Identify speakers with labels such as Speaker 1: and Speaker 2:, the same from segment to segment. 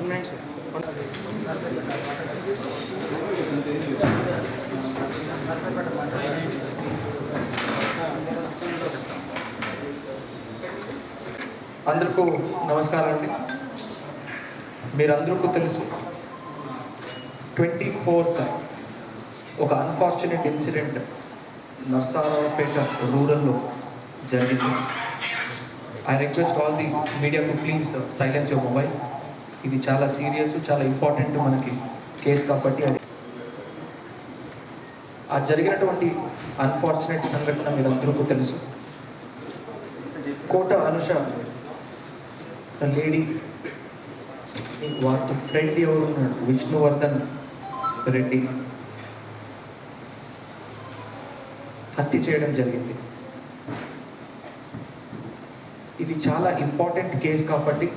Speaker 1: minutes. అందరికీ నమస్కారం అండి. మీరందరికీ తెలుసు 24th ఒక అన్ఫార్చునేట్ ఇన్సిడెంట్ నర్సారావుపేట రూరల్లో జరిగింది. I request all the media to please silence your mobile. ఇది చాలా సీరియస్, చాలా ఇంపార్టెంట్ మనకి కేసు కాబట్టి అది ఆ జరిగినటువంటి అన్ఫార్చునేట్ సంఘటన మీరందరికీ తెలుసు. కోట అనుష లేడీ వాటి ఫ్రెండ్ ఎవరున్నాడు విష్ణువర్ధన్ రెడ్డి హత్య చేయడం జరిగింది. ఇది చాలా ఇంపార్టెంట్ కేసు కాబట్టి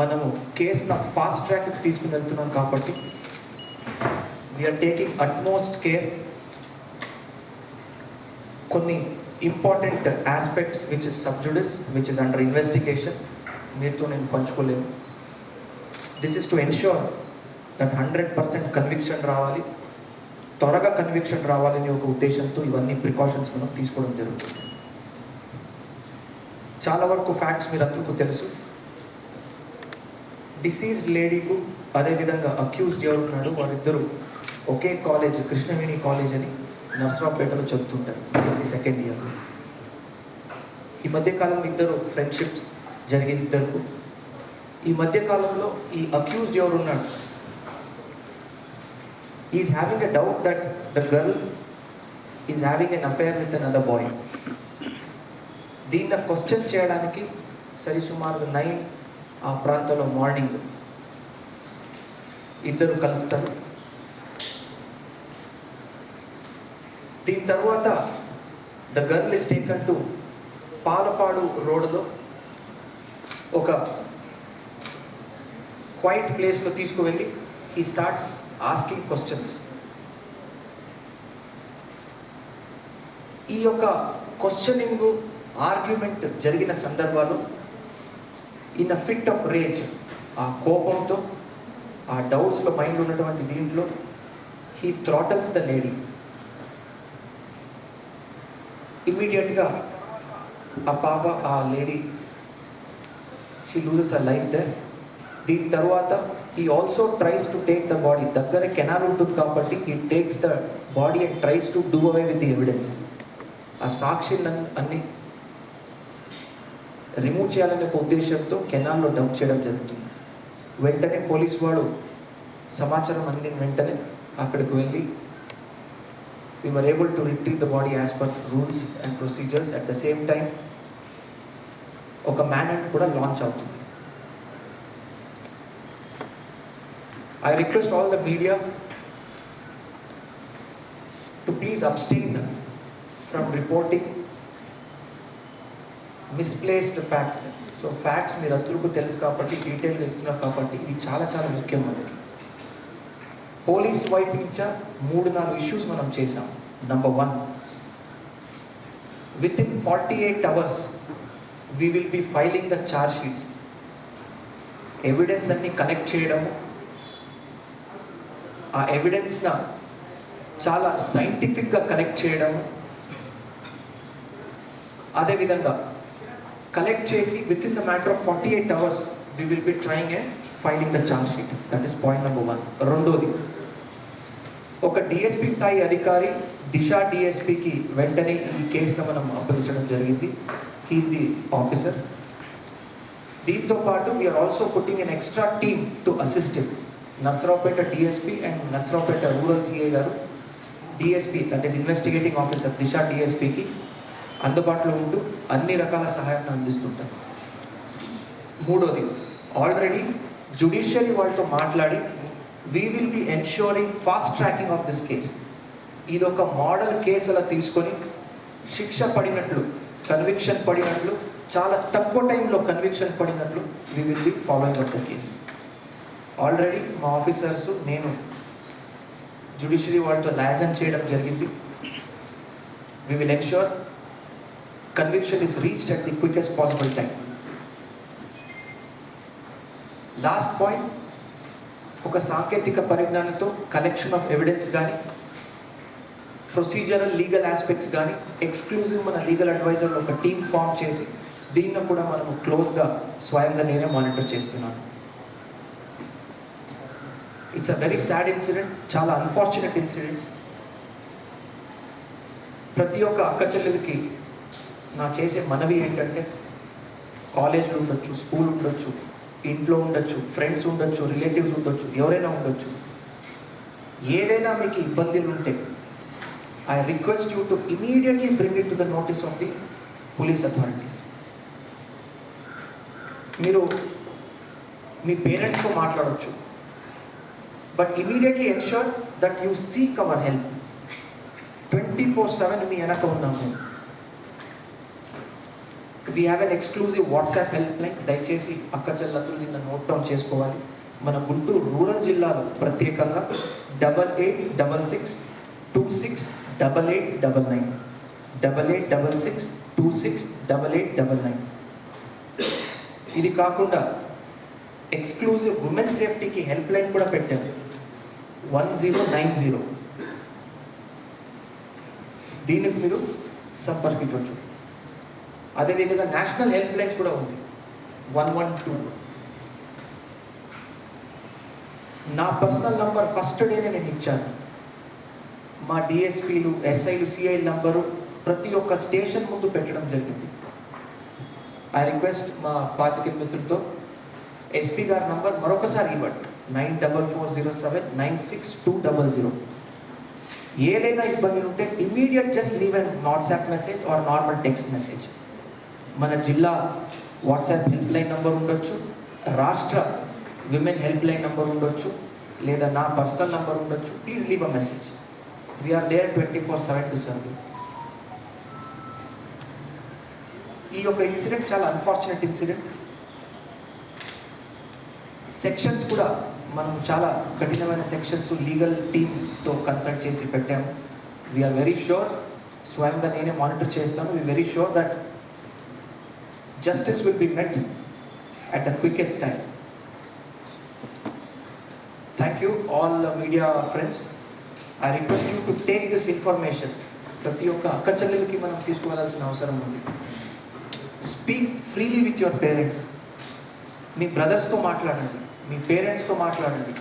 Speaker 1: మనము కేసును ఫాస్ట్ ట్రాక్కి తీసుకుని వెళ్తున్నాం కాబట్టి వీఆర్ టేకింగ్ అట్మోస్ట్ కేర్. కొన్ని important aspects which is sub judice which is under investigation మీరుతో నేను పంచుకోలేను. This is to ensure that 100% conviction రావాలి, త్వరగా కన్విక్షన్ రావాలని ఒక ఉద్దేశంతో ఇవన్నీ ప్రికాషన్స్ మనం తీసుకోవడం జరుగుతుంది. చాలా వరకు ఫ్యాక్ట్స్ మీరు అందరికీ తెలుసు. డిసీజ్డ్ లేడీకు అదేవిధంగా అక్యూజ్డ్ ఎవరున్నాడు వాళ్ళిద్దరూ ఒకే కాలేజ్ కృష్ణవేణి కాలేజ్ అని నర్సరావుపేటలో చదువుతుంటారు, బీఎస్సీ సెకండ్ ఇయర్. ఈ మధ్యకాలంలో ఇద్దరు ఫ్రెండ్షిప్ జరిగింది ఇద్దరు. ఈ మధ్యకాలంలో ఈ అక్యూజ్డ్ ఎవరున్నాడు is having a doubt that the girl is having an affair with another boy. దీన్ని క్వశ్చన్ చేయడానికి సరి సుమారు 9 ఆ ప్రాంతంలో మార్నింగ్ ఇద్దరు కలుస్తారు. దీని తర్వాత the girl is taken to Palapadu రోడ్లో ఒక క్వైట్ ప్లేస్లో తీసుకువెళ్ళి హీ స్టార్ట్స్ ఆస్కింగ్ క్వశ్చన్స్. ఈ యొక్క క్వశ్చనింగ్ ఆర్గ్యుమెంట్ జరిగిన సందర్భాలు in a fit of rage, ఆ కోపంతో ఆ డౌట్స్లో మైండ్ ఉన్నటువంటి దీంట్లో హీ థ్రాటల్స్ ద లేడీ. ఇమ్మీడియట్గా ఆ పాప ఆ lady she loses a life there. దీని తర్వాత he also tries to take the body. దగ్గర కెనాల్ ఉంటుంది కాబట్టి he takes the body and tries to do away with the evidence. ఆ సాక్షులను అన్ని రిమూవ్ చేయాలనే ఒక ఉద్దేశంతో కెనాల్లో డంప్ చేయడం జరుగుతుంది. వెంటనే పోలీస్ వాడు సమాచారం అందిన వెంటనే అక్కడికి వెళ్ళి we were able to retrieve the body as per rules and procedures. At the same time ఒక మ్యాన్ కూడా లాంచ్ అవుతుంది. I request all the media to please abstain from reporting misplaced facts. So facts మీరు అందరికీ తెలుసు కాబట్టి డీటెయిల్గా ఇస్తున్నారు కాబట్టి ఇది చాలా చాలా ముఖ్యం మనకి. పోలీస్ వైపు నుంచి 3-4 ఇష్యూస్ మనం చేసాం. Number 1, with in 48 hours we will be filing the charge sheets. Evidence అన్ని కలెక్ట్ చేయడము, ఆ ఎవిడెన్స్ని చాలా సైంటిఫిక్గా కలెక్ట్ చేయడము, అదేవిధంగా కలెక్ట్ చేసి with in the matter of 48 hours we will be trying and filing the charge sheet. That is point number 1. రెండోది, ఒక డిఎస్పీ స్థాయి అధికారి దిశా డిఎస్పీకి వెంటనే ఈ కేసును మనం అప్పగించడం జరిగింది. He's the officer. దీంతో పాటు we are also putting an extra team to assist him. Narasaraopet DSP and Narasaraopet rural CI గారు డిఎస్పీ అంటే ఇన్వెస్టిగేటింగ్ ఆఫీసర్ దిశా డిఎస్పీకి అందుబాటులో ఉంటూ అన్ని రకాల సహాయాన్ని అందిస్తుంటారు. మూడోది, ఆల్రెడీ జ్యుడిషియరీ వాళ్ళతో మాట్లాడి we will be ensuring fast tracking of this case. ఇది ఒక మోడల్ కేసు అలా తీసుకొని శిక్ష పడినట్లు, కన్విక్షన్ పడినట్లు, చాలా తక్కువ టైంలో కన్విక్షన్ పడినట్లు we will be following up the case. Already మా ఆఫీసర్స్ నేను జ్యుడిషియరీ వాళ్ళతో లైజన్ చేయడం జరిగింది. We will ensure conviction is reached at the quickest possible time. Last point, ఒక సాంకేతిక పరిజ్ఞానంతో కలెక్షన్ ఆఫ్ ఎవిడెన్స్ కానీ, ప్రొసీజరల్ లీగల్ ఆస్పెక్ట్స్ కానీ, ఎక్స్క్లూజివ్ మన లీగల్ అడ్వైజర్లు ఒక టీమ్ ఫామ్ చేసి దీన్ని కూడా మనము క్లోజ్గా స్వయంగా నేనే మానిటర్ చేస్తున్నాను. It's a very sad incident, చాలా అన్ఫార్చునేట్ ఇన్సిడెంట్స్. ప్రతి ఒక్క అక్క చెల్లెలకి నా చేసే మనవి ఏంటంటే, కాలేజ్లో ఉండొచ్చు, స్కూల్ ఉండొచ్చు, ఇంట్లో ఉండొచ్చు, ఫ్రెండ్స్ ఉండొచ్చు, రిలేటివ్స్ ఉండొచ్చు, ఎవరైనా ఉండొచ్చు, ఏదైనా మీకు ఇబ్బందులు ఉంటే I request you to immediately bring it to the notice of the police authorities. మీరు మీ పేరెంట్స్తో మాట్లాడవచ్చు, but immediately ensure that you seek hour help. 24/7 మీ వెనక ఉన్నాము. We have an exclusive WhatsApp help line. దయచేసి అక్క చెల్లెలందరూ నిన్న నోట్ డౌన్ చేసుకోవాలి. మన గుంటూరు రూరల్ జిల్లాలో ప్రత్యేకంగా 8866268899 8866268899. ఇది కాకుండా ఎక్స్క్లూజివ్ ఉమెన్ సేఫ్టీకి హెల్ప్ లైన్ కూడా పెట్టారు, 1090. దీనికి మీరు సంపర్కించవచ్చు. అదేవిధంగా నేషనల్ హెల్ప్ లైన్ కూడా ఉంది, 112. నా పర్సనల్ నంబర్ ఫస్ట్ డేనే నేను ఇచ్చాను. మా డిఎస్పీలు, ఎస్ఐలు, సిఐ నంబరు ప్రతి ఒక్క స్టేషన్ ముందు పెట్టడం జరిగింది. ఐ రిక్వెస్ట్ మా పాతిక మిత్రులతో ఎస్పీ గారి నంబర్ మరొకసారి ఇవ్వండి, 9440796200. ఏదైనా ఇబ్బందులు ఉంటే immediate just leave on WhatsApp message or normal text message. మన జిల్లా వాట్సాప్ హెల్ప్ లైన్ నంబర్ ఉండొచ్చు, రాష్ట్ర విమెన్ హెల్ప్ లైన్ నంబర్ ఉండొచ్చు, లేదా నా పర్సనల్ నంబర్ ఉండొచ్చు. Please leave a message. We are there 24/7 to serve. ఈ యొక్క ఇన్సిడెంట్ చాలా అన్ఫార్చునేట్ ఇన్సిడెంట్. సెక్షన్స్ కూడా మనం చాలా కఠినమైన సెక్షన్స్ లీగల్ టీమ్తో కన్సల్ట్ చేసి పెట్టాము. వీఆర్ వెరీ ష్యూర్, స్వయంగా నేనే మానిటర్ చేస్తాను. We very sure that justice will be met at the quickest time. Thank you all media friends. I request you to take this information. ప్రతి ఒక్క అక్క చెల్లెలకి మనం తీసుకువెళ్ళాల్సిన అవసరం ఉంది. Speak freely with your parents. మీ బ్రదర్స్తో మాట్లాడండి, మీ పేరెంట్స్తో మాట్లాడండి.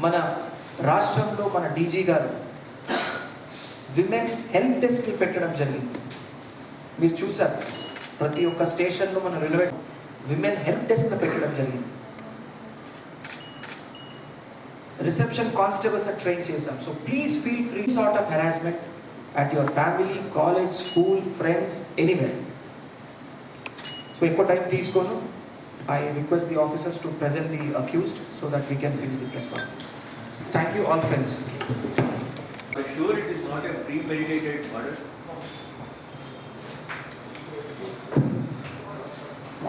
Speaker 1: మన రాష్ట్రంలో మన డీజీ గారు విమెన్ హెల్ప్ డెస్క్ పెట్టడం జరిగింది. మీరు చూసారు, ప్రతి ఒక్క స్టేషన్లో మన రిలవెంట్ విమెన్ హెల్ప్ డెస్క్ పెట్టడం జరిగింది. రిసెప్షన్ కానిస్టేబుల్స్ ట్రైన్ చేశాం. So please feel free sort of harassment at your family, college, school, friends, anywhere. So ఎక్కువ టైం తీసుకోను. I request the officers to present the accused so that we can finish the press conference. Thank you all friends.
Speaker 2: Sure, it is not a premeditated murder.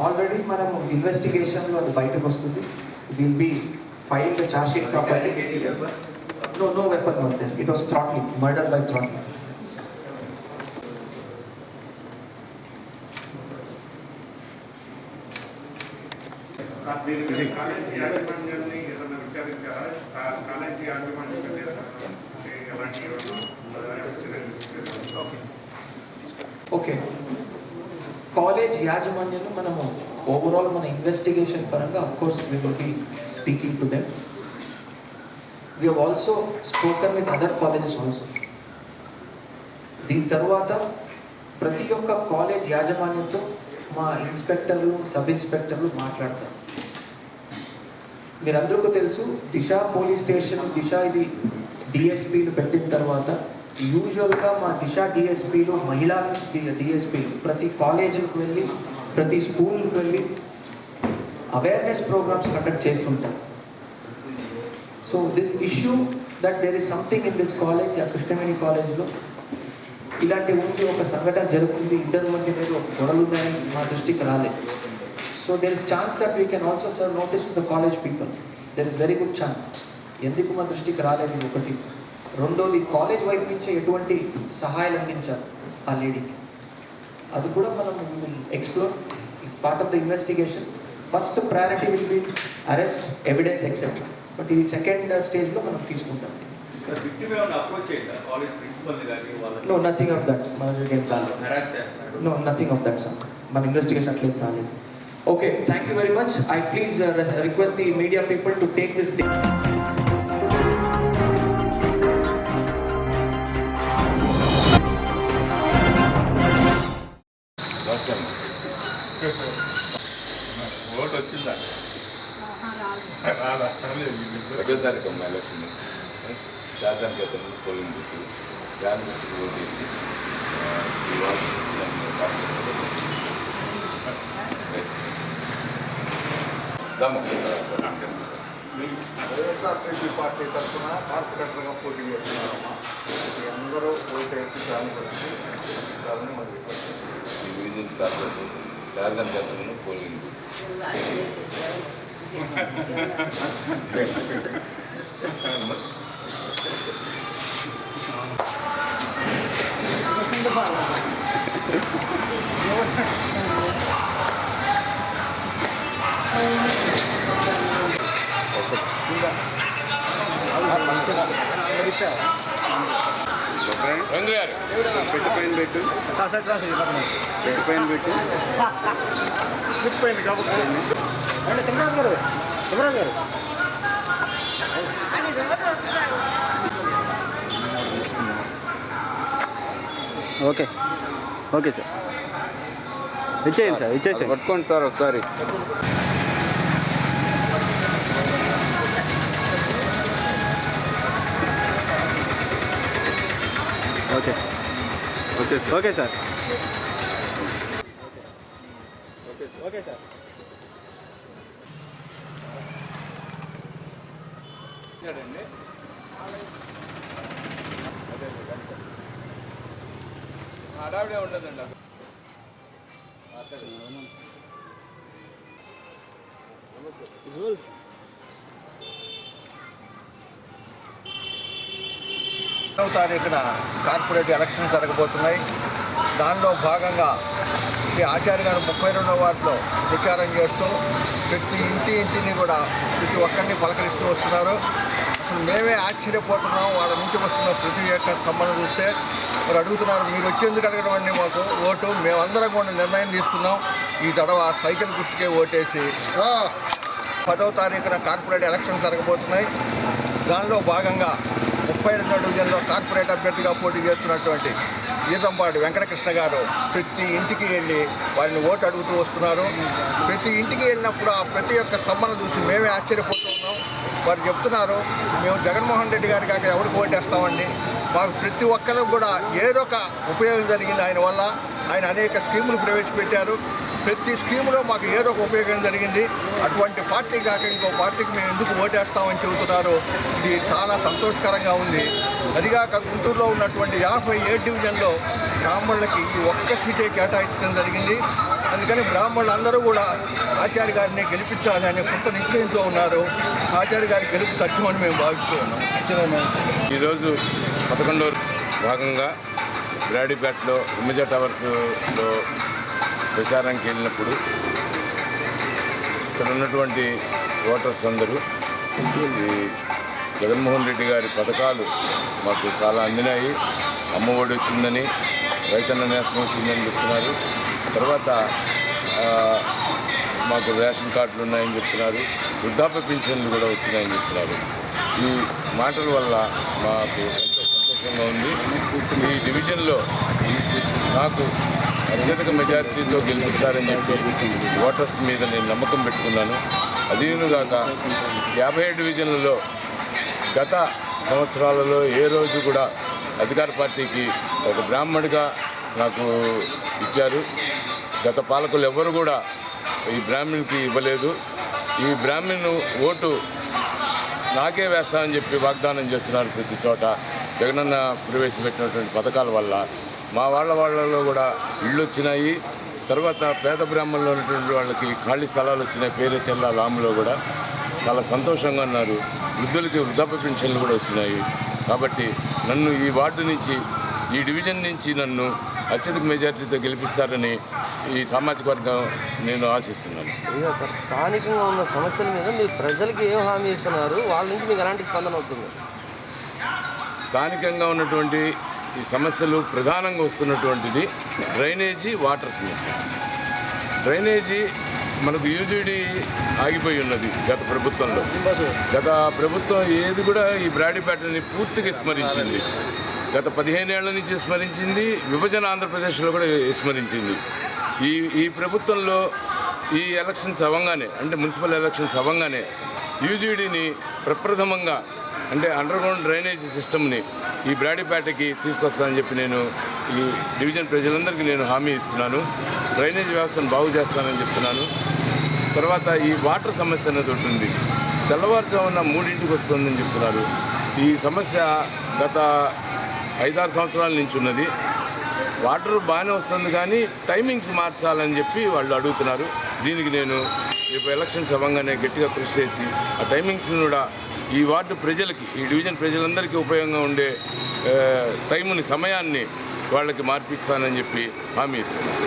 Speaker 1: Already మనము ఇన్వెస్టిగేషన్లో అది బయటకు వస్తుంది. Will be file the charge sheet properly. No weapon was there. It was throttling, murder by throttling. Okay, college యాజమాన్యంలో మనము overall మన investigation పరంగా of course we will be speaking to them. We have also spoken with other colleges also. దీని తర్వాత ప్రతి ఒక్క college యాజమాన్యంతో మా ఇన్స్పెక్టర్లు, sub ఇన్స్పెక్టర్లు మాట్లాడతారు. మీరందరికీ తెలుసు, దిశ పోలీస్ స్టేషన్, దిశ ఇది డిఎస్పీలు పెట్టిన తర్వాత యూజువల్గా మా దిశ డిఎస్పీలు, మహిళా డిఎస్పీలు ప్రతి కాలేజీలకు వెళ్ళి, ప్రతి స్కూల్కి వెళ్ళి అవేర్నెస్ ప్రోగ్రామ్స్ కండక్ట్ చేస్తుంటారు. So this issue that there is something in this college, ఆ కృష్ణవేణి కాలేజ్లో ఇలాంటి ఉంది, ఒక సంఘటన జరుగుతుంది, ఇద్దరు మధ్య మీద ఒక గొడవలు ఉన్నాయని మా దృష్టికి రాలేదు. So there is chance that we can also serve notice to the college people. There is very good chance. ఎందుకు మా దృష్టికి రాలేదు ఒకటి. రెండోది, కాలేజ్ వైపు నుంచి ఎటువంటి సహాయాలు అందించారు ఆ లేడీకి, అది కూడా మనం explore part of the investigation. First priority will be arrest evidence except. But ఇది సెకండ్ స్టేజ్లో మనం తీసుకుంటాం. No nothing of that. మనకి no nothing of that sir. మన ఇన్వెస్టిగేషన్ అట్లేం రాలేదు. Okay, thank you very much. I please request the media people to take this day.
Speaker 3: Vote వచ్చిందా? ఒకటో తారీఖు అమ్మ ఎలక్షన్. శాతానికి అతను పోలింగ్ బుక్ దాని బుక్ ఓటు వేసి
Speaker 4: వైఎస్ఆర్సీపీ పార్టీ తరఫున కార్పొరేటర్గా పోటీ చేస్తున్నారమ్మా. అందరూ ఓటు వేసి దాని గురించి మరి
Speaker 3: ఈ గురించి కార్పొరేటర్ శాతానికి అతను పోలింగ్ బుక్
Speaker 4: పెట్టు పైన పెట్టు పెట్టు పైన పెట్టు పోయింది కాబట్టి గారు
Speaker 5: ఓకే ఓకే సార్, ఇచ్చేయండి సార్, ఇచ్చేసేయండి.
Speaker 4: పట్టుకోండి సార్ ఒకసారి.
Speaker 5: Okay
Speaker 4: okay sir.
Speaker 5: Okay sir, okay sir.
Speaker 3: హడావిడే ఉండదండి.
Speaker 4: తారీఖున కార్పొరేట్ ఎలక్షన్స్ జరగబోతున్నాయి. దానిలో భాగంగా శ్రీ ఆచార్య గారు 32వ వార్డులో ప్రచారం చేస్తూ ప్రతి ఇంటిని కూడా ప్రతి ఒక్కరిని పలకరిస్తూ వస్తున్నారు. అసలు మేమే ఆశ్చర్యపోతున్నాం. వాళ్ళ నుంచి వస్తున్న ప్రతి ఒక్క స్పందన చూస్తే మరి అడుగుతున్నారు, మీరు వచ్చేందుకు అడగడం అండి మాకు ఓటు. మేమందరం కూడా నిర్ణయం తీసుకున్నాం, ఈ తడవ సైకిల్ గుర్తుకే ఓటేసి 10వ తారీఖున కార్పొరేట్ ఎలక్షన్స్ జరగబోతున్నాయి. దానిలో భాగంగా 32వ డివిజన్లో కార్పొరేట్ అభ్యర్థిగా పోటీ చేస్తున్నటువంటి ఈతంపాటి వెంకటకృష్ణ గారు ప్రతి ఇంటికి వెళ్ళి వారిని ఓటు అడుగుతూ వస్తున్నారు. ప్రతి ఇంటికి వెళ్ళినప్పుడు ఆ ప్రతి ఒక్క స్పందన చూసి మేమే ఆశ్చర్యపోతూ ఉన్నాం. వారు చెప్తున్నారు, మేము జగన్మోహన్ రెడ్డి గారి కాక ఎవరికి ఓటేస్తామండి, మాకు ప్రతి ఒక్కరికి కూడా ఏదో ఒక ఉపయోగం జరిగింది ఆయన వల్ల. ఆయన అనేక స్కీములు ప్రవేశపెట్టారు. ప్రతి స్కీములో మాకు ఏదో ఒక ఉపయోగం జరిగింది. అటువంటి పార్టీ కాక ఇంకో పార్టీకి మేము ఎందుకు ఓటేస్తామని చెబుతున్నారు. ఇది చాలా సంతోషకరంగా ఉంది. అదిగాక గుంటూరులో ఉన్నటువంటి 57 డివిజన్లో బ్రాహ్మణులకి ఈ ఒక్క సీటే కేటాయించడం జరిగింది. అందుకని బ్రాహ్మణులందరూ కూడా ఆచార్య గారిని గెలిపించాలి అనే కొత్త నిశ్చయంతో ఉన్నారు. ఆచార్య గారి గెలుపు తథ్యమని మేము భావిస్తూ ఉన్నాం.
Speaker 3: ఈరోజు 11వ భాగంగా బ్రాడీపేటలో హిమజ టవర్స్లో ప్రచారానికి వెళ్ళినప్పుడు ఇక్కడ ఉన్నటువంటి ఓటర్స్ అందరూ ఈ జగన్మోహన్ రెడ్డి గారి పథకాలు మాకు చాలా అందినాయి, అమ్మఒడి వచ్చిందని, రైతన్న నేస్తం వచ్చిందని చెప్తున్నారు. తర్వాత మాకు రేషన్ కార్డులు ఉన్నాయని చెప్తున్నారు, వృద్ధాప్య పింఛన్లు కూడా వచ్చినాయని చెప్తున్నారు. ఈ మాటల వల్ల మాకు ఎంతో సంతోషంగా ఉంది. ఈ డివిజన్లో నాకు అత్యధిక మెజారిటీతో గెలిపిస్తారని చెప్పి ఓటర్స్ మీద నేను నమ్మకం పెట్టుకున్నాను. అదీనుగాక 57 డివిజన్లలో గత సంవత్సరాలలో ఏ రోజు కూడా అధికార పార్టీకి ఒక బ్రాహ్మణుడిగా నాకు ఇచ్చారు. గత పాలకులు ఎవరు కూడా ఈ బ్రాహ్మణునికి ఇవ్వలేదు. ఈ బ్రాహ్మణు ఓటు నాకే వేస్తామని చెప్పి వాగ్దానం చేస్తున్నారు ప్రతి చోట. జగనన్న ప్రవేశపెట్టినటువంటి పథకాల వల్ల మా వాళ్ళలో కూడా ఇళ్ళు వచ్చినాయి. తర్వాత పేద బ్రాహ్మణులు ఉన్నటువంటి వాళ్ళకి ఖాళీ స్థలాలు వచ్చినాయి. పేరేచెల్ల లాములో కూడా చాలా సంతోషంగా ఉన్నారు. వృద్ధులకి వృద్ధాప్య పెన్షన్లు కూడా వచ్చినాయి. కాబట్టి నన్ను ఈ వార్డు నుంచి, ఈ డివిజన్ నుంచి నన్ను అత్యధిక మెజార్టీతో గెలిపిస్తారని ఈ సామాజిక వర్గం నేను ఆశిస్తున్నాను.
Speaker 6: అయ్యో సార్, స్థానికంగా ఉన్న సమస్యల మీద మీరు ప్రజలకి ఏం హామీ ఇస్తున్నారు? వాళ్ళ నుంచి మీకు ఎలాంటి స్పందన అవుతుంది?
Speaker 3: స్థానికంగా ఉన్నటువంటి ఈ సమస్యలు ప్రధానంగా వస్తున్నటువంటిది డ్రైనేజీ, వాటర్ సమస్య. డ్రైనేజీ మనకు యూజీడీ ఆగిపోయి ఉన్నది గత ప్రభుత్వంలో. గత ప్రభుత్వం ఏది కూడా ఈ బ్రాడీపేటని పూర్తిగా స్మరించింది. గత 15 ఏళ్ల నుంచి స్మరించింది, విభజన ఆంధ్రప్రదేశ్లో కూడా స్మరించింది. ఈ ప్రభుత్వంలో ఈ ఎలక్షన్స్ అవ్వగానే, అంటే మున్సిపల్ ఎలక్షన్స్ అవ్వగానే యూజీడీని ప్రప్రథమంగా అంటే అండర్గ్రౌండ్ డ్రైనేజీ సిస్టమ్ని ఈ బ్రాడీపేటకి తీసుకొస్తానని చెప్పి నేను ఈ డివిజన్ ప్రజలందరికీ నేను హామీ ఇస్తున్నాను. డ్రైనేజ్ వ్యవస్థను బాగు చేస్తానని చెప్తున్నాను. తర్వాత ఈ వాటర్ సమస్య అనేది ఉంటుంది. తెల్లవారుజామున 3ంటికి వస్తుందని చెప్తున్నారు. ఈ సమస్య గత 5-6 సంవత్సరాల నుంచి ఉన్నది. వాటర్ బాగానే వస్తుంది కానీ టైమింగ్స్ మార్చాలని చెప్పి వాళ్ళు అడుగుతున్నారు. దీనికి నేను రేపు ఎలక్షన్స్ అవ్వగానే గట్టిగా కృషి చేసి ఆ టైమింగ్స్ని కూడా ఈ వార్డు ప్రజలకి, ఈ డివిజన్ ప్రజలందరికీ ఉపయోగంగా ఉండే సమయాన్ని వాళ్ళకి మార్పిస్తానని చెప్పి హామీ ఇస్తున్నాను.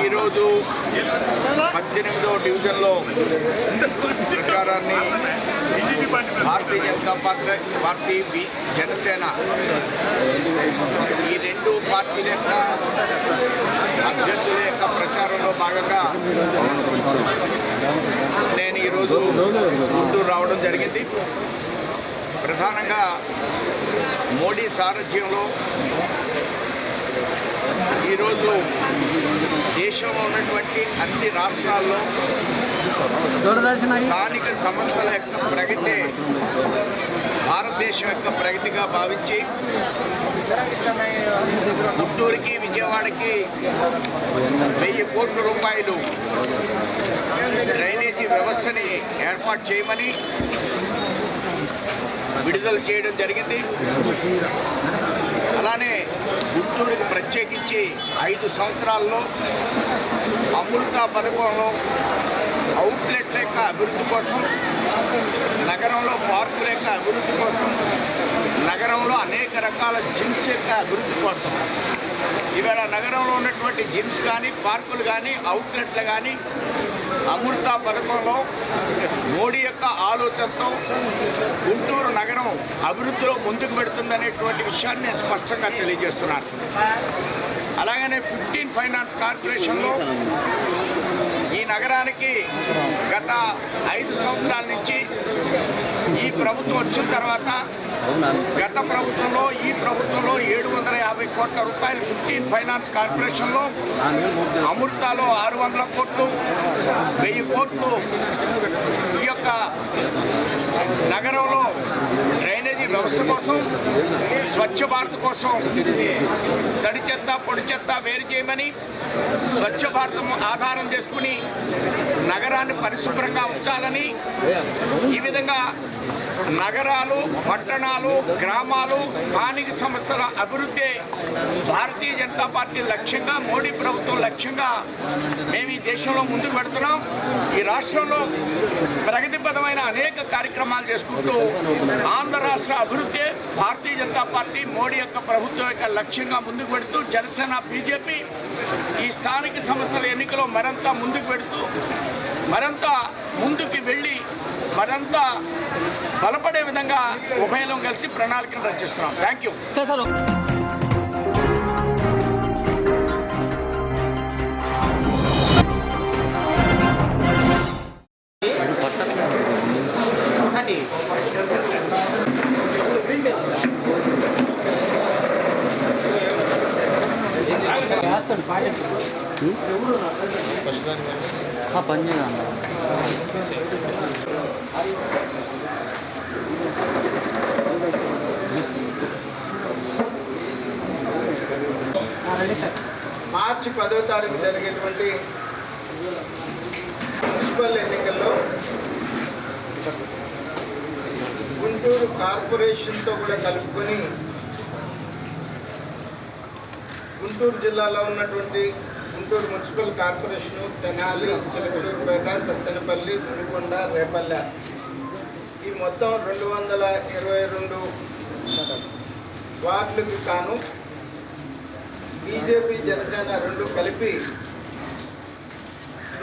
Speaker 4: ఈరోజు 18వ డివిజన్లో ప్రచారాన్ని భారతీయ జనతా పార్టీ, జనసేన ఈ 2 పార్టీల యొక్క అభ్యర్థుల యొక్క ప్రచారంలో భాగంగా నేను ఈరోజు గుంటూరు రావడం జరిగింది. ప్రధానంగా మోడీ సారథ్యంలో ఈరోజు దేశంలో ఉన్నటువంటి అన్ని రాష్ట్రాల్లో స్థానిక సంస్థల యొక్క ప్రగతి భారతదేశం యొక్క ప్రగతిగా భావించి గుంటూరుకి, విజయవాడకి 1000 కోట్ల రూపాయలు డ్రైనేజీ వ్యవస్థని ఏర్పాటు చేయమని విడుదల చేయడం జరిగింది. అలానే గుంటూరుకి ప్రత్యేకించి 5 సంవత్సరాల్లో అమృత పథకంలో అవుట్లెట్ల యొక్క అభివృద్ధి కోసం, నగరంలో పార్కుల యొక్క అభివృద్ధి కోసం, నగరంలో అనేక రకాల జిమ్స్ యొక్క అభివృద్ధి కోసం, ఇవాళ నగరంలో ఉన్నటువంటి జిమ్స్ కానీ, పార్కులు కానీ, అవుట్లెట్లు కానీ
Speaker 7: అమృత పథకంలో మోడీ యొక్క ఆలోచనతో గుంటూరు నగరం అభివృద్ధిలో ముందుకు పెడుతుందనేటువంటి విషయాన్ని నేను స్పష్టంగా తెలియజేస్తున్నాను. అలాగనే 15 ఫైనాన్స్ కార్పొరేషన్లో ఈ నగరానికి గత 5 సంవత్సరాల నుంచి ఈ ప్రభుత్వం వచ్చిన తర్వాత గత ప్రభుత్వంలో ఈ ప్రభుత్వంలో 750 కోట్ల రూపాయలు 15 ఫైనాన్స్ కార్పొరేషన్లో, అమృతాలో 600 కోట్లు, 1000 కోట్లు ఈ యొక్క నగరంలో డ్రైనేజీ వ్యవస్థ కోసం, స్వచ్ఛ భారత్ కోసం తడి చెత్త పొడి చెత్త వేరు చేయమని స్వచ్ఛ భారత్ ఆధారం చేసుకుని నగరాన్ని పరిశుభ్రంగా ఉంచాలని, ఈ విధంగా నగరాలు, పట్టణాలు, గ్రామాలు, స్థానిక సంస్థల అభివృద్ధి భారతీయ జనతా పార్టీ లక్ష్యంగా, మోడీ ప్రభుత్వం లక్ష్యంగా మేము ఈ దేశంలో ముందుకు పెడుతున్నాం. ఈ రాష్ట్రంలో ప్రగతిపరమైన అనేక కార్యక్రమాలు చేసుకుంటూ ఆంధ్ర రాష్ట్ర అభివృద్ధి భారతీయ జనతా పార్టీ మోడీ యొక్క ప్రభుత్వం యొక్క లక్ష్యంగా ముందుకు పెడుతూ జనసేన, బీజేపీ ఈ స్థానిక సంస్థల ఎన్నికలో మరింత ముందుకు పెడుతూ మరింత ముందుకు వెళ్ళి మరింత బలపడే విధంగా ఉభయం కలిసి ప్రణాళికను రచిస్తున్నాం. Thank you.
Speaker 5: పని చేయాలి.
Speaker 4: మార్చి 10వ తారీఖు జరిగేటువంటి మున్సిపల్ ఎన్నికల్లో గుంటూరు కార్పొరేషన్తో కూడా కలుపుకొని గుంటూరు జిల్లాలో ఉన్నటువంటి గుంటూరు మున్సిపల్ కార్పొరేషను, తెనాలి, చిలకలూరుపేట, సత్తెనపల్లి, మునికొండ, రేపల్లె ఈ మొత్తం 222 వార్డులకు కాను బీజేపీ, జనసేన రెండు కలిపి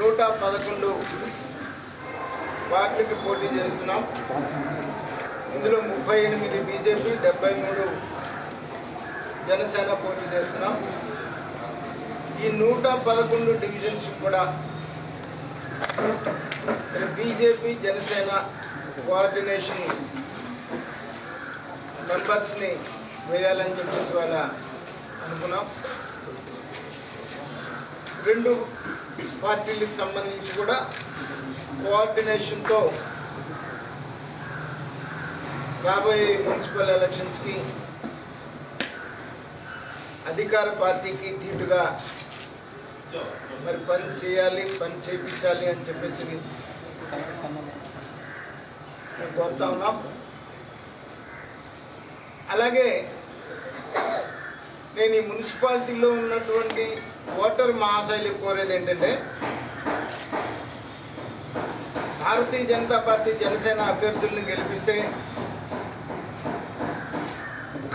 Speaker 4: 111 వార్డులకి పోటీ చేస్తున్నాం. ఇందులో 38 బీజేపీ, 73 జనసేన పోటీ చేస్తున్నాం. ఈ 111 డివిజన్స్ కూడా బీజేపీ, జనసేన కోఆర్డినేషన్ మెంబర్స్ని వేయాలని చెప్పేసి వాళ్ళ అనుకున్నాం. 2 పార్టీలకు సంబంధించి కూడా కోఆర్డినేషన్తో రాబోయే మున్సిపల్ ఎలక్షన్స్కి అధికార పార్టీకి తీటుగా మరి పని చేయాలి, పని చేయించాలి అని చెప్పేసి మేము కోరుతా ఉన్నాం. అలాగే నేను ఈ మున్సిపాలిటీలో ఉన్నటువంటి ఓటర్ మహాశైలి కోరేది ఏంటంటే భారతీయ జనతా పార్టీ, జనసేన అభ్యర్థుల్ని గెలిపిస్తే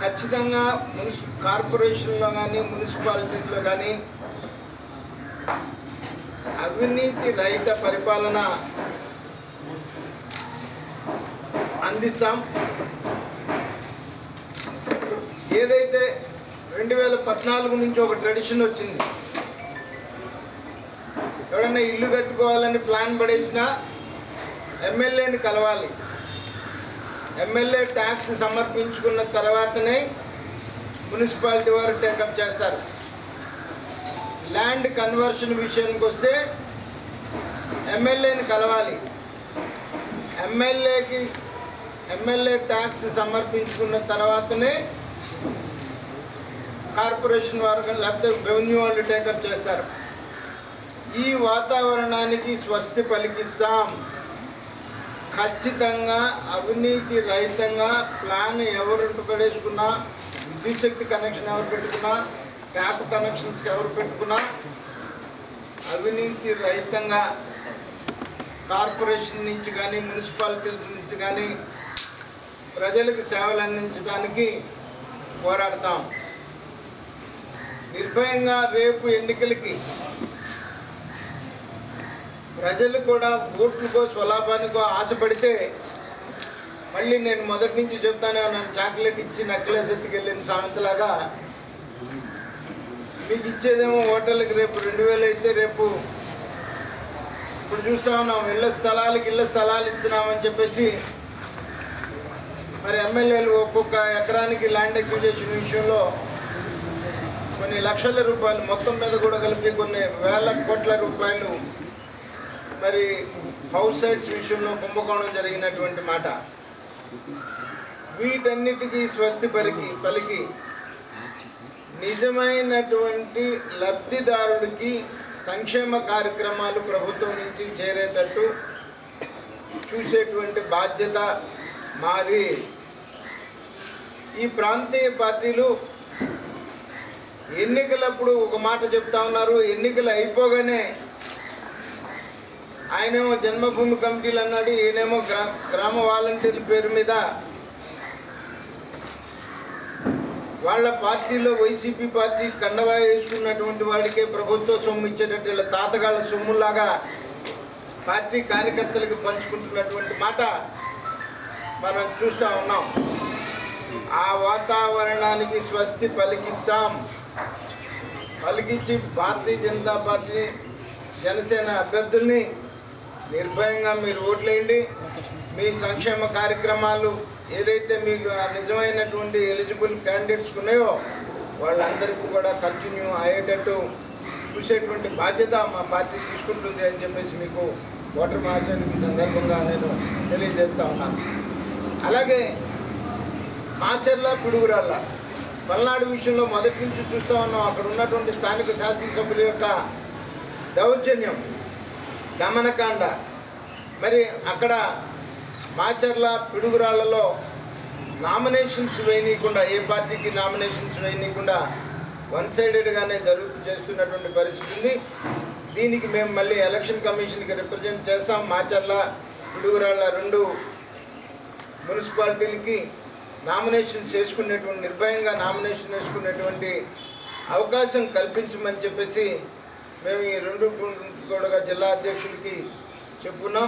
Speaker 4: ఖచ్చితంగా కార్పొరేషన్లో కానీ మున్సిపాలిటీలో కానీ అవినీతి రహిత పరిపాలన అందిస్తాం. ఏదైతే 2014 నుంచి ఒక ట్రెడిషన్ వచ్చింది, ఎవడన్నా ఇల్లు కట్టుకోవాలని ప్లాన్ పడేసినా ఎమ్మెల్యేని కలవాలి, ఎమ్మెల్యే ట్యాక్స్ సమర్పించుకున్న తర్వాతనే మున్సిపాలిటీ వారు టేకప్ చేస్తారు. ల్యాండ్ కన్వర్షన్ విషయానికి వస్తే ఎమ్మెల్యేని కలవాలి, ఎమ్మెల్యే ట్యాక్స్ సమర్పించుకున్న తర్వాతనే కార్పొరేషన్ వారు లేకపోతే రెవెన్యూ వాళ్ళు టేకప్ చేస్తారు. ఈ వాతావరణానికి స్వస్తి పలికిస్తాం. ఖచ్చితంగా అవినీతి రహితంగా ప్లాన్ ఎవరు పడేసుకున్నా, విద్యుత్ శక్తి కనెక్షన్ ఎవరు పెట్టుకున్నా, ట్యాప్ కనెక్షన్స్కి ఎవరు పెట్టుకున్నా అవినీతి రహితంగా కార్పొరేషన్ నుంచి కానీ మున్సిపాలిటీస్ నుంచి కానీ ప్రజలకు సేవలు అందించడానికి పోరాడతాం. నిర్భయంగా రేపు ఎన్నికలకి
Speaker 8: ప్రజలు కూడా ఓట్లకో స్వలాభానికో ఆశపడితే మళ్ళీ నేను మొదటి నుంచి చెప్తానే ఉన్నాను, చాక్లెట్ ఇచ్చి నెక్లెస్ ఎత్తుకెళ్ళిన సామెతలాగా మీకు ఇచ్చేదేమో హోటల్కి రేపు 2000 అయితే రేపు ఇప్పుడు చూస్తూ ఉన్నాం ఇళ్ల స్థలాలు ఇస్తున్నామని చెప్పేసి మరి ఎమ్మెల్యేలు ఒక్కొక్క ఎకరానికి ల్యాండ్ ఎక్విజిషన్ విషయంలో కొన్ని లక్షల రూపాయలు మొత్తం మీద కూడా కలిపి కొన్ని వేల కోట్ల రూపాయలు మరి హౌస్ సైట్స్ విషయంలో కుంభకోణం జరిగినటువంటి మాట. వీటన్నిటికీ స్వస్తి పలికి నిజమైనటువంటి లబ్ధిదారుడికి సంక్షేమ కార్యక్రమాలు ప్రభుత్వం నుంచి చేరేటట్టు చూసేటువంటి బాధ్యత మాది. ఈ ప్రాంతీయ పార్టీలు ఎన్నికలప్పుడు ఒక మాట చెప్తా ఉన్నారు, ఎన్నికలు అయిపోగానే ఆయనేమో జన్మభూమి కమిటీలు అన్నాడు, ఈయనేమో గ్రామ వాలంటీర్ల పేరు మీద వాళ్ళ పార్టీలో వైసీపీ పార్టీ కండవా వేసుకున్నటువంటి వాడికే ప్రభుత్వ సొమ్ము ఇచ్చేటట్టు ఇలా తాతగాళ్ళ సొమ్ములాగా పార్టీ కార్యకర్తలకు పంచుకుంటున్నటువంటి మాట మనం చూస్తూ ఉన్నాం. ఆ వాతావరణానికి స్వస్తి పలికించి భారతీయ జనతా పార్టీ జనసేన అభ్యర్థుల్ని నిర్భయంగా మీరు ఓట్లేయండి. మీ సంక్షేమ కార్యక్రమాలు ఏదైతే మీకు నిజమైనటువంటి ఎలిజిబుల్ క్యాండిడేట్స్ ఉన్నాయో వాళ్ళందరికీ కూడా కంటిన్యూ అయ్యేటట్టు చూసేటువంటి బాధ్యత మా పార్టీ తీసుకుంటుంది అని చెప్పేసి మీకు ఓటర్ మహాశయునికి సందర్భంగా నేను తెలియజేస్తూ ఉన్నాను. అలాగే మాచర్ల పిడుగురాళ్ళ పల్నాడు విషయంలో మొదటి నుంచి చూస్తూ ఉన్నాం. అక్కడ ఉన్నటువంటి స్థానిక శాసనసభ్యుల యొక్క దౌర్జన్యం, దమనకాండ. మరి అక్కడ మాచర్ల పిడుగురాళ్లలో నామినేషన్స్ వేయనీయకుండా, ఏ పార్టీకి నామినేషన్స్ వేయనీయకుండా వన్ సైడెడ్గానే చేస్తున్నటువంటి పరిస్థితి ఉంది. దీనికి మేము మళ్ళీ ఎలక్షన్ కమిషన్కి రిప్రజెంట్ చేస్తాం. మాచర్ల పిడుగురాళ్ళ 2 మున్సిపాలిటీలకి నామినేషన్స్ వేసుకునేటువంటి, నిర్భయంగా నామినేషన్ వేసుకునేటువంటి అవకాశం కల్పించమని చెప్పేసి మేము ఈ 2 కూడా జిల్లా అధ్యక్షులకి చెప్పుకున్నాం.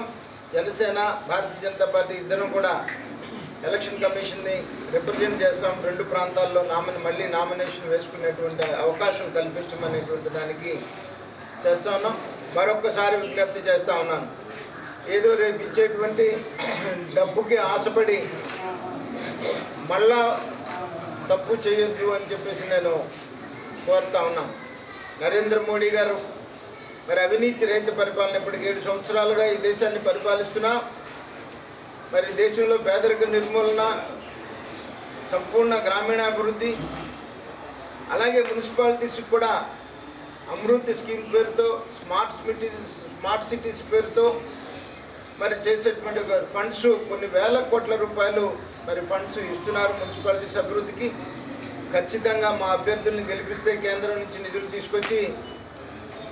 Speaker 8: జనసేన భారతీయ జనతా పార్టీ ఇద్దరం కూడా ఎలక్షన్ కమిషన్ని రిప్రజెంట్ చేస్తాం. 2 ప్రాంతాల్లో మళ్ళీ నామినేషన్ వేసుకునేటువంటి అవకాశం కల్పించమనేటువంటి దానికి చేస్తూ ఉన్నాం. మరొక్కసారి విజ్ఞప్తి చేస్తూ ఉన్నాను, ఏదో రేపు ఇచ్చేటువంటి డబ్బుకి ఆశపడి మళ్ళా తప్పు చేయొద్దు అని చెప్పేసి నేను కోరుతా ఉన్నాం. నరేంద్ర మోడీ గారు మరి అవినీతి రహిత పరిపాలన ఇప్పటికి 7 సంవత్సరాలుగా ఈ దేశాన్ని పరిపాలిస్తున్నా. మరి దేశంలో పేదరిక నిర్మూలన, సంపూర్ణ గ్రామీణాభివృద్ధి, అలాగే మున్సిపాలిటీస్కి కూడా అమృత్ స్కీమ్ పేరుతో, స్మార్ట్ సిటీస్ పేరుతో మరి చేసేటువంటి ఫండ్స్ కొన్ని వేల కోట్ల రూపాయలు మరి ఫండ్స్ ఇస్తున్నారు మున్సిపాలిటీస్ అభివృద్ధికి. ఖచ్చితంగా మా అభ్యర్థుల్ని గెలిపిస్తే కేంద్రం నుంచి నిధులు తీసుకొచ్చి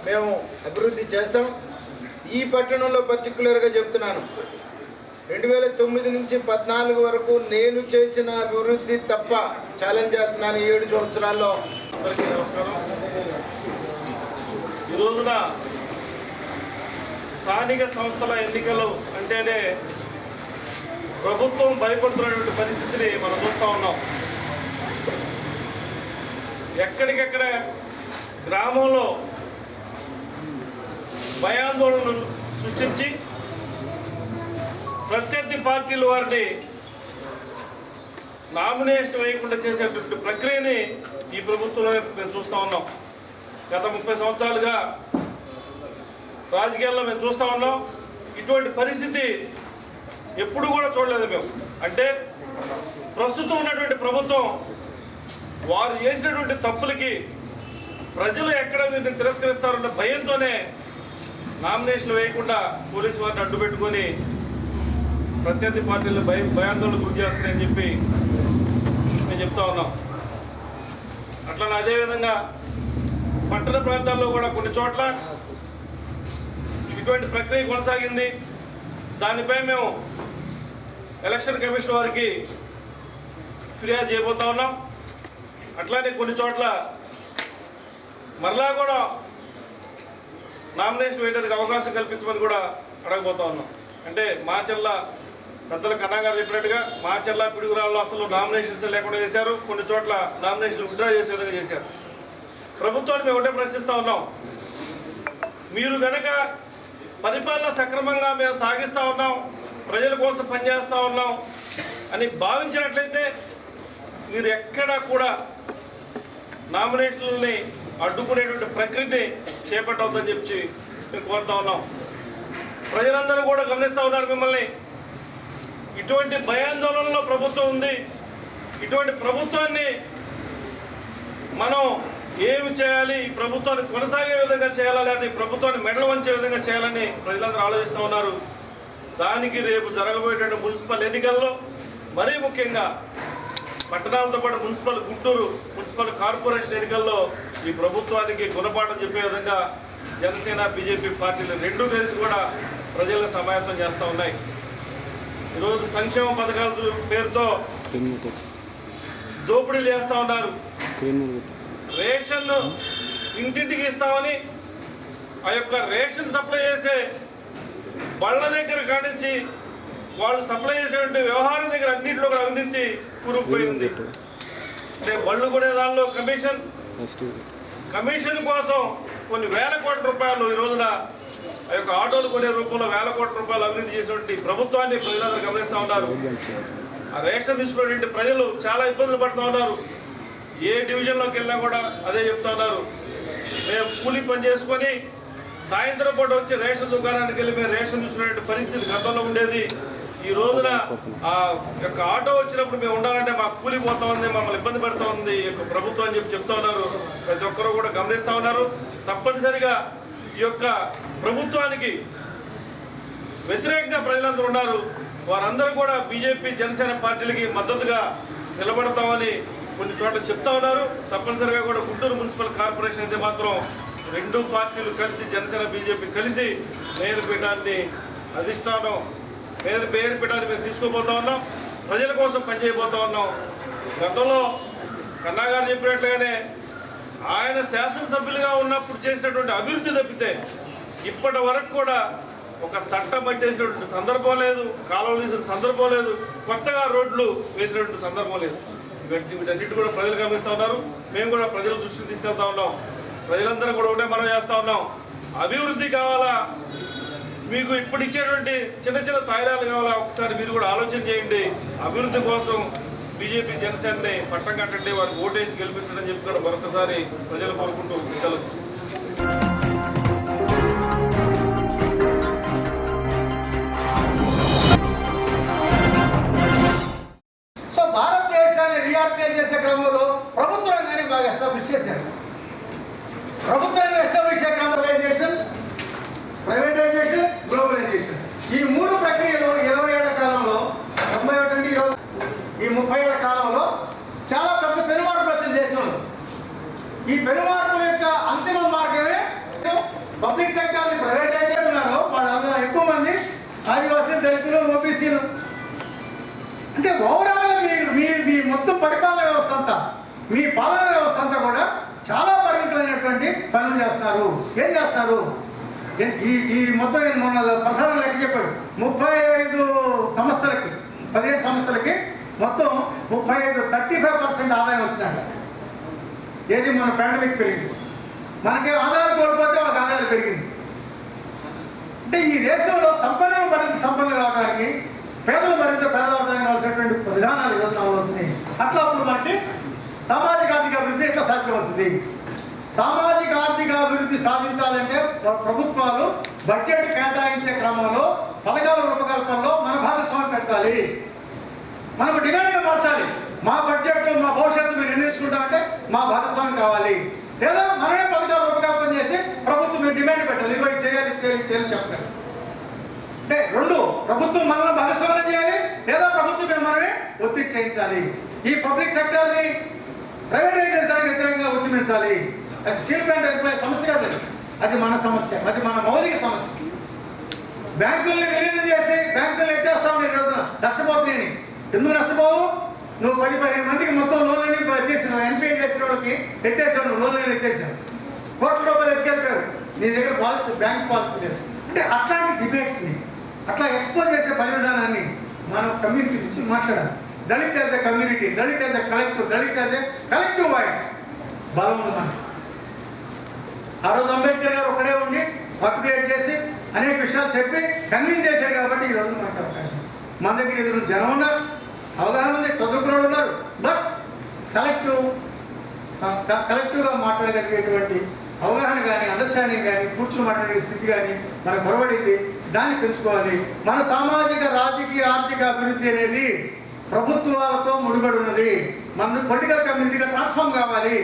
Speaker 8: మేము అభివృద్ధి చేస్తాం. ఈ పట్టణంలో పర్టికులర్గా చెప్తున్నాను, 2009 నుంచి 14 వరకు నేను చేసిన అభివృద్ధి తప్ప ఛాలెంజ్ చేస్తున్నాను. 7 సంవత్సరాల్లో.
Speaker 9: నమస్కారం. ఈ రోజున స్థానిక సంస్థల ఎన్నికలు అంటేనే ప్రభుత్వం భయపడుతున్నటువంటి పరిస్థితిని మనం చూస్తూ ఉన్నాం. ఎక్కడికెక్కడ గ్రామంలో భయాందోళనలు సృష్టించి ప్రత్యర్థి పార్టీల వారిని నామినేషన్ వేయకుండా చేసేటువంటి ప్రక్రియని ఈ ప్రభుత్వంలో మేము చూస్తూ ఉన్నాం. గత 30 సంవత్సరాలుగా రాజకీయాల్లో మేము చూస్తూ ఉన్నాం. ఇటువంటి పరిస్థితి ఎప్పుడు కూడా చూడలేదు మేము. అంటే ప్రస్తుతం ఉన్నటువంటి ప్రభుత్వం వారు చేసినటువంటి తప్పులకి ప్రజలు ఎక్కడ వీరిని తిరస్కరిస్తారన్న భయంతోనే నామినేషన్లు వేయకుండా పోలీసు వారిని అడ్డు పెట్టుకొని ప్రత్యర్థి పార్టీలు భయాందోళన గురి చేస్తున్నాయని చెప్పి మేము చెప్తా ఉన్నాం. అట్లా అదేవిధంగా పట్టణ ప్రాంతాల్లో కూడా కొన్ని చోట్ల ఇటువంటి ప్రక్రియ కొనసాగింది. దానిపై మేము ఎలక్షన్ కమిషన్ వారికి ఫిర్యాదు చేయబోతా ఉన్నాం. అట్లానే కొన్ని చోట్ల మరలా కూడా నామినేషన్ వేయడానికి అవకాశం కల్పించమని కూడా అడగబోతా ఉన్నాం. అంటే మాచర్ల పెద్దల కన్నా గారు చెప్పినట్టుగా మాచర్ల పిడుగురాల్లో అసలు నామినేషన్స్ లేకుండా చేశారు, కొన్ని చోట్ల నామినేషన్ విత్డ్రా చేసే విధంగా చేశారు. ప్రభుత్వాన్ని మేము ఒకటే ప్రశ్నిస్తూ ఉన్నాం, మీరు కనుక పరిపాలన సక్రమంగా మేము సాగిస్తూ ఉన్నాం, ప్రజల కోసం పనిచేస్తూ ఉన్నాం అని భావించినట్లయితే మీరు ఎక్కడా కూడా నామినేషన్లని అడ్డుకునేటువంటి ప్రక్రియని చేపట్టవద్దని చెప్పి మేము కోరుతా ఉన్నాం. ప్రజలందరూ కూడా గమనిస్తూ ఉన్నారు మిమ్మల్ని. ఇటువంటి భయాందోళనలో ప్రభుత్వం ఉంది. ఇటువంటి ప్రభుత్వాన్ని మనం ఏమి చేయాలి, ఈ ప్రభుత్వాన్ని కొనసాగే విధంగా చేయాలా, లేదా ఈ ప్రభుత్వాన్ని మెడలు వంచే విధంగా చేయాలని ప్రజలందరూ ఆలోచిస్తూ ఉన్నారు. దానికి రేపు జరగబోయేటువంటి మున్సిపల్ ఎన్నికల్లో మరీ ముఖ్యంగా పట్టణాలతో పాటు గుంటూరు మున్సిపల్ కార్పొరేషన్ ఎన్నికల్లో ఈ ప్రభుత్వానికి గుణపాఠం చెప్పే విధంగా జనసేన బీజేపీ పార్టీలు రెండూ కలిసి కూడా ప్రజలను సమాయత్తం చేస్తూ ఉన్నాయి. ఈరోజు సంక్షేమ పథకాల పేరుతో దోపిడీలు చేస్తూ ఉన్నారు. రేషన్ ఇంటింటికి ఇస్తామని ఆ యొక్క రేషన్ సప్లై చేసే బళ్ళ దగ్గర కానించి వాళ్ళు సప్లై చేసేటువంటి వ్యవహారం దగ్గర అన్నింటిలో కూడా అవినీతి కూరుకుపోయింది. అంటే బళ్ళు కొనే దానిలో కమిషన్ కోసం కొన్ని వేల కోట్ల రూపాయలు ఈ రోజున ఆ యొక్క ఆటోలు కొనే రూపంలో వేల కోట్ల రూపాయలు అవినీతి చేసినటువంటి ప్రభుత్వాన్ని ప్రజలందరూ గమనిస్తూ ఉన్నారు. ఆ రేషన్ తీసుకున్నటువంటి ప్రజలు చాలా ఇబ్బందులు పడుతూ ఉన్నారు. ఏ డివిజన్లోకి వెళ్ళినా కూడా అదే చెప్తా ఉన్నారు, మేము కూలీ పని చేసుకొని సాయంత్రం పూట వచ్చి రేషన్ దుకాణానికి వెళ్ళి మేము రేషన్ తీసుకునే పరిస్థితి గతంలో ఉండేది. ఈ రోజున ఆ యొక్క ఆటో వచ్చినప్పుడు మేము ఉండాలంటే మాకు కూలిపోతా ఉంది, మమ్మల్ని ఇబ్బంది పెడతా ఉంది ఈ యొక్క ప్రభుత్వం అని చెప్తా ఉన్నారు. ప్రతి ఒక్కరూ కూడా గమనిస్తూ ఉన్నారు. తప్పనిసరిగా ఈ యొక్క ప్రభుత్వానికి వ్యతిరేకంగా ప్రజలందరూ ఉన్నారు. వారందరూ కూడా బీజేపీ జనసేన పార్టీలకి మద్దతుగా నిలబడతామని కొన్ని చోట్ల చెప్తా ఉన్నారు. తప్పనిసరిగా కూడా గుంటూరు మున్సిపల్ కార్పొరేషన్ అయితే మాత్రం రెండు పార్టీలు కలిసి జనసేన బీజేపీ కలిసి మేయర్ పీఠాన్ని అధిష్టానం మేయర్ పీఠాన్ని మేము తీసుకోబోతా ఉన్నాం. ప్రజల కోసం పనిచేయబోతా ఉన్నాం. గతంలో కన్నా గారు చెప్పినట్లుగానే ఆయన శాసనసభ్యులుగా ఉన్నప్పుడు చేసినటువంటి అభివృద్ధి తప్పితే ఇప్పటి వరకు కూడా ఒక తట్ట పట్టేసినటువంటి సందర్భం లేదు, కాలువలు తీసిన సందర్భం లేదు, కొత్తగా రోడ్లు వేసినటువంటి సందర్భం లేదు. వీటన్నిటి కూడా ప్రజలు గమనిస్తూ ఉన్నారు. మేము కూడా ప్రజల దృష్టికి తీసుకెళ్తా ఉన్నాం. ప్రజలందరూ కూడా ఒకటే మనం చేస్తూ ఉన్నాం, అభివృద్ధి కావాలా, మీకు ఇప్పుడు ఇచ్చేటువంటి చిన్న చిన్న తాయిలాలు కావాలా, ఒకసారి మీరు కూడా ఆలోచన చేయండి. అభివృద్ధి కోసం బీజేపీ జనసేనని పట్టం కట్టండి, వారికి ఓటేసి గెలిపించడం చెప్పి కూడా మరొకసారి ప్రజలు కోరుకుంటూ సెలవు.
Speaker 10: సో భారతదేశాన్ని రీఆర్గనైజ్ చేసే క్రమంలో ప్రభుత్వ రంగాన్ని బాగా ఎస్టాబ్లిష్ చేశారు. ప్రభుత్వ రంగం ఎస్టాబ్లిష్ చేసే క్రమలైజేషన్, ప్రైవేటైజేషన్, గ్లోబలైజేషన్, ఈ మూడు ప్రక్రియలు 20 ఏళ్ల కాలంలో 91 అంటే ఈరోజు ఈ 30 ఏళ్ల కాలంలో చాలా పెద్ద పెనుమార్పులు వచ్చింది దేశంలో. ఈ పెనుమార్పుల యొక్క అంతిమ మార్గమే పబ్లిక్ సెక్టార్ని ప్రైవేటైజ్ చేస్తున్నారు. వాళ్ళందరూ ఎక్కువ మంది ఆదివాసీలు, దళితులు, ఓబీసీలు. అంటే ఓవరాల్గా మీ మొత్తం పరిపాలన వ్యవస్థ అంతా, మీ పాలన వ్యవస్థ అంతా కూడా చాలా పరిమితమైనటువంటి పనులు చేస్తున్నారు. ఏం చేస్తున్నారు? ఈ మొత్తం మొన్న ప్రసారం లెక్క చెప్పాడు, 35 సంస్థలకి 15 సంస్థలకి మొత్తం 35% ఆదాయం వచ్చిందంట. ఏది మన పాండమిక్ పెరిగింది, మనకి ఆదాయాలు కోల్పోతే వాళ్ళకి ఆదాయాలు పెరిగింది. అంటే ఈ దేశంలో సంపన్నులు మరింత సంపన్నులు కావడానికి, పేదలు మరింత పేదలు అవడానికి కావాల్సినటువంటి విధానాలు ఈరోజు అమలవుతున్నాయి. అట్లా అప్పుడు మనకి సామాజిక ఆర్థిక అభివృద్ధి ఎట్లా సాధ్యమవుతుంది? సామాజిక ఆర్థిక అభివృద్ధి సాధించాలంటే ప్రభుత్వాలు బడ్జెట్ కేటాయించే క్రమంలో పథకాల రూపకల్పనలో మన భాగస్వామ్యం పెంచాలి. మనకు డిమాండ్గా మార్చాలి. మా బడ్జెట్ మా భవిష్యత్తు మీరు నిర్ణయించుకుంటామంటే మా భాగస్వామ్యం కావాలి. లేదా మనమే పథకాల రూపకల్పన చేసి ప్రభుత్వం మీరు డిమాండ్ పెట్టాలి, ఇరవై చేయాలి చెప్తారు. అంటే రెండు, ప్రభుత్వం మనల్ని భాగస్వామ్యం చేయాలి, లేదా ప్రభుత్వం మనమే ఒత్తిడి చేయించాలి. ఈ పబ్లిక్ సెక్టార్ని ప్రైవేటైజేషన్కి వ్యతిరేకంగా ఉద్యమించాలి. అది స్టీల్ ప్లాంట్ ఎంప్లాయీ సమస్య కాదు, అది మన సమస్య, అది మన మౌలిక సమస్య. బ్యాంకుల్ని విలీనం చేసి బ్యాంకులు ఎత్తేస్తామని ఈ రోజున నష్టపోతున్నాయని. ఎందుకు నష్టపోవు? నువ్వు 10-15 మందికి మొత్తం లోన్లని ఎత్తేసావు, ఎన్పిఏ చేసిన వాళ్ళకి ఎత్తేసావు, నువ్వు లోన్లని ఎత్తేసావు, కోట్ల రూపాయలు ఎత్తుకెళ్ళిపోయావు. నీ దగ్గర పాలసీ బ్యాంక్ పాలసీ లేదు అంటే అట్లాంటి డిబేట్స్ని అట్లా ఎక్స్పోజ్ చేసే పని విధానాన్ని మనం కమ్యూనిటీ నుంచి మాట్లాడాలి. Dalit as a community, Dalit as a collective, Dalit as a collective voice బలం ఉంది మనకి. ఆ రోజు అంబేద్కర్ గారు ఒకడే ఉండి ఆర్టికులేట్ చేసి అనేక విషయాలు చెప్పి కన్విన్స్ చేశాడు కాబట్టి ఈరోజు మనకు అవకాశం. మన దగ్గర ఎదురు జనం ఉన్నారు, అవగాహన ఉంది, చదువుకున్నాడు ఉన్నారు. బట్ కలెక్టివ్గా మాట్లాడగలిగేటువంటి అవగాహన కానీ అండర్స్టాండింగ్ కానీ కూర్చుని మాట్లాడే స్థితి కానీ మనకు పొరబడింది. దాన్ని పెంచుకోవాలి. మన సామాజిక రాజకీయ ఆర్థిక అభివృద్ధి అనేది ప్రభుత్వాలతో ముడిపడి ఉన్నది. మన పొలిటికల్ కమ్యూనిటీగా ట్రాన్స్ఫార్మ్ కావాలి.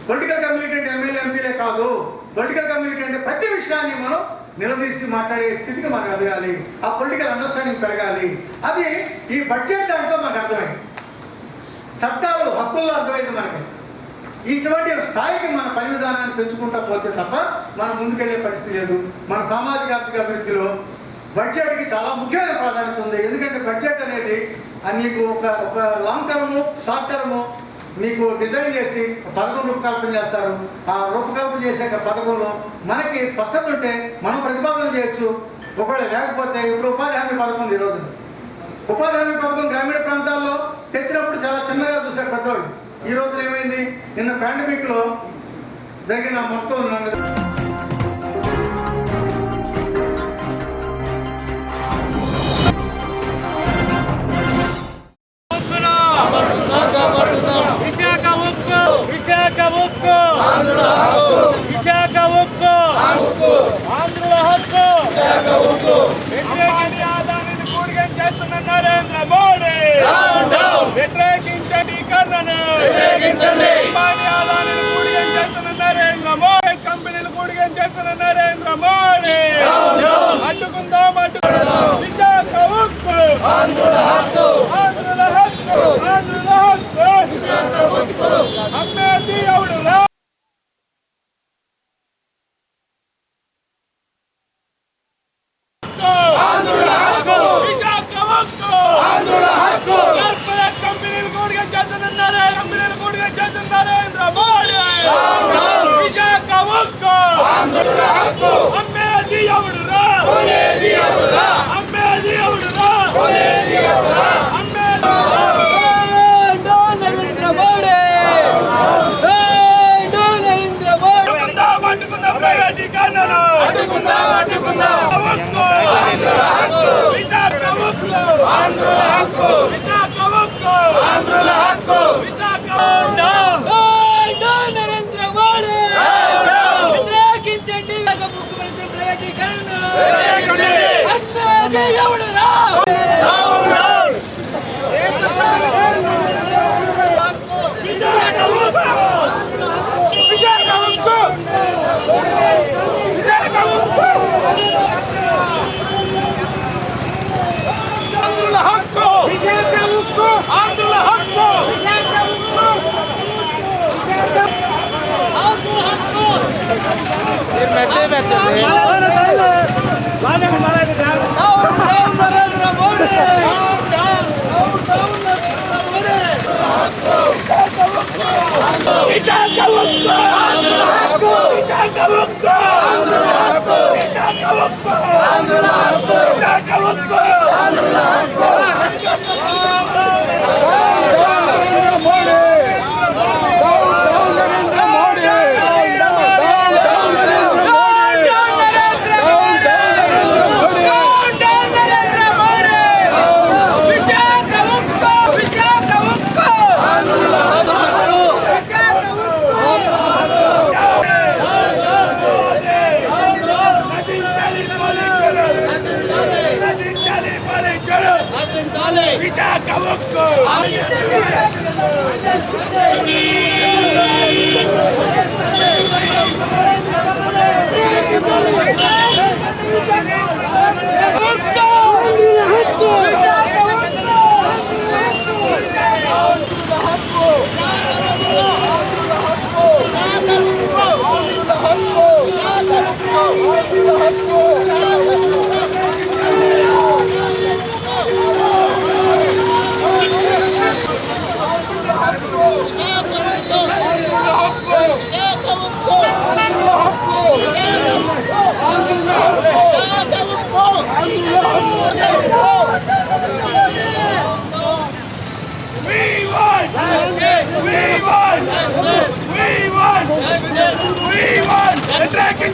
Speaker 10: పొలిటికల్ కమ్యూనిటీ అంటే ఎమ్మెల్యే ఎంపీలే కాదు. పొలిటికల్ కమ్యూనిటీ అంటే ప్రతి విషయాన్ని మనం నిలదీసి మాట్లాడే స్థితికి మనం ఎదగాలి. ఆ పొలిటికల్ అండర్స్టాండింగ్ పెరగాలి. అది ఈ బడ్జెట్ దాంట్లో మనకు అర్థమైంది. చట్టాలు హక్కుల్లో అర్థమైంది మనకి. ఇటువంటి స్థాయికి మన పని విధానాన్ని పెంచుకుంటా పోతే తప్ప మనం ముందుకెళ్లే పరిస్థితి లేదు. మన సామాజిక ఆర్థిక అభివృద్ధిలో బడ్జెట్కి చాలా ముఖ్యమైన ప్రాధాన్యత ఉంది. ఎందుకంటే బడ్జెట్ అనేది నీకు ఒక లాంగ్ టర్ము, షార్ట్ టర్ము మీకు డిజైన్ చేసి పథకం రూపకల్పన చేస్తారు. ఆ రూపకల్పన చేసే పథకంలో మనకి స్పష్టత ఉంటే మనం ప్రతిపాదన చేయొచ్చు. ఒకవేళ లేకపోతే ఇప్పుడు ఉపాధి హామీ పథకం ఉంది. ఈరోజు ఉపాధి హామీ పథకం గ్రామీణ ప్రాంతాల్లో తెచ్చినప్పుడు చాలా చిన్నగా చూశారు పెద్దవాళ్ళు. ఈ రోజున ఏమైంది? నిన్న పాండమిక్లో జరిగిన మొత్తం
Speaker 5: విశాఖ ఉక్కు, విశాఖ ఉక్కు, విశాఖ ఉక్కు, ఆంధ్రుల హక్కు, వ్యతిరేకించి ఆదాయాన్ని కూడిగం చేస్తున్న నరేంద్ర మోడీ, వ్యతిరేకించండి కర్ణను, ఆదాయాన్ని కూడిగం చేస్తున్న నరేంద్ర మోడీ, కంపెనీలు కూడిగం చేస్తున్న నరేంద్ర మోడీ, అడ్డుకుందాం అడ్డుకుందాం. విశాఖ ఉక్కు, ఆంధ్రుల హక్కు, ఆంధ్రుల హక్కు, ఆంధ్రుల హక్కు, అమ్మేది ఎవడు రా. విశాఖ ఉక్కు, ఆంధ్రుల హక్కు, కార్పొరేట్ కంపెనీలు కూడిగా చేస్తున్నారు, కంపెనీలు కూడిగా చేస్తున్న నరేంద్ర మోడీ, విశాఖ ఉక్కు, ఆంధ్రుల హక్కు, అమ్మేది ఎవడు రా, అమ్మేది ఎవడు రా, అమ్మేది ఎవడు రా, నరేంద్ర మోడీ, నరేంద్ర మోడీ, అడ్డుకుందాం ప్రైవేటీకరణను, అడ్డుకుందాం ఉక్కు, ఆంధ్రుల హక్కు, విశాఖ ఉక్కు, ఆంధ్రుల హక్కు, విశాఖ ఉక్కు, ఆంధ్రుల హక్కు, విశాఖ నరేంద్ర మోడీ, వ్యతిరేకించండి ఉక్కు పరిశ్రమ ప్రైవేటీకరణను, అమ్మేది ఎవడు రా. ఆంధ్రుల హక్కు, విశాఖ ఉక్కు, ఆంధ్రుల హక్కు, విశాఖ ఉక్కు, ఆంధ్రుల హక్కు. మెసేజ్ నరేంద్ర మోడీ, విశాఖ ఉక్కు, ఆంధ్రుల హక్కు, విశాఖ ఉక్కు, ఆంధ్రుల హక్కు, విశాఖ ఉక్కు, ఆంధ్రుల హక్కు, విశాఖ ఉక్కు, ఆంధ్రుల హక్కు. నరేంద్ర మోడీ, నరేంద్ర మోడీ, నరేంద్ర మోడీ, విశాఖ ఉక్కు, విశాఖ ఉక్కు, ఆంధ్రుల హక్కు, విశాఖ ఉక్కు.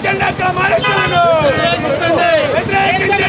Speaker 5: వ్యతిరేకించండి అక్రమ అరెస్టులను వ్యతిరేకించండి